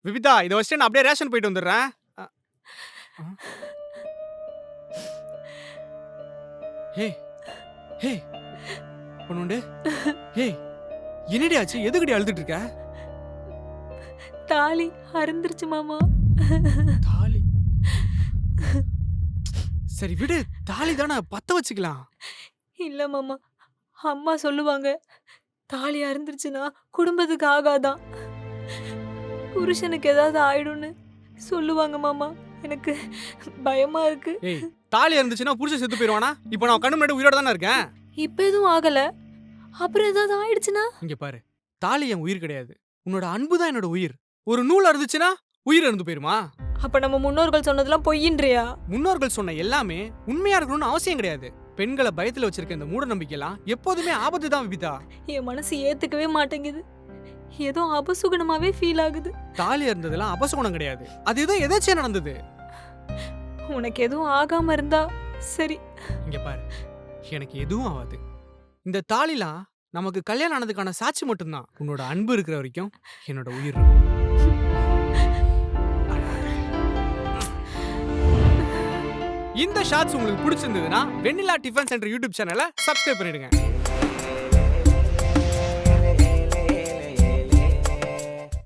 விபிதா இதை வச்சுட்டு நான் அப்படியே ரேஷன் போயிட்டு வந்துடுறேன். அ, அ. ஹே ஹே பொண்ணுண்டு. ஹே என்னடி ஆச்சு? எதுக்குடி அழுதுட்டு இருக்க? தாலி அறுந்துருச்சு மாமா. தாலி சரி விடு, தாலி தானே பத்த வச்சுக்கலாம். இல்ல மாமா, அம்மா சொல்லுவாங்க தாலி அறுந்துருச்சுன்னா குடும்பத்துக்கு ஆகாதான், புருஷனுக்கு ஏதாவது ஆயிடும்னு சொல்லுவாங்க மாமா. எனக்கு பயமா இருக்கு. ஏய் தாலி இருந்துச்சுன்னா புருஷன் செத்து போயிடுவானா? இப்போ நான் கண்ணு முன்னாடி உயிரோட தானே இருக்கேன். இப்ப எதுவும் ஆகல, அப்புறம் ஏதாவது ஆயிடுச்சுன்னா? இங்க பாரு, தாலி என் உயிர் கிடையாது, உன்னோட அன்பு தான் என்னோட உயிர். ஒரு நூல் அறுந்துச்சுன்னா உயிர் இறந்து போயிருமா? அப்ப நம்ம முன்னோர்கள் சொன்னதெல்லாம் பொய்யின்றியா? முன்னோர்கள் சொன்ன எல்லாமே உண்மையா இருக்கணும்னு அவசியம் கிடையாது. பெண்களை பயத்துல வச்சிருக்க இந்த மூட நம்பிக்கைலாம் எப்போதுமே ஆபத்து தான் விபிதா. என் மனசு ஏத்துக்கவே மாட்டேங்குது. ஏதோ அபசுகுணமாவே ஃபீல் ஆகுது. தாலி இருந்ததெல்லாம் அபசகுணம் கிடையாது, அது ஏதோ எதாச்சியா நடந்தது. உனக்கு எதுவும் ஆகாம இருந்தா சரி. இங்க பாரு, எனக்கு எதுவும் ஆகாது. இந்த தாலிலாம் நமக்கு கல்யாணம் ஆனதுக்கான சாட்சி மட்டும்தான். உன்னோட அன்பு இருக்கிற வரைக்கும் என்னோட உயிர் இருக்கும். இந்த ஷார்ட்ஸ் உங்களுக்கு பிடிச்சிருந்ததுன்னா வெண்ணிலா டிஃபன் சென்டர் யூடியூப் சேனலை சப்ஸ்கிரைப் பண்ணிடுங்க.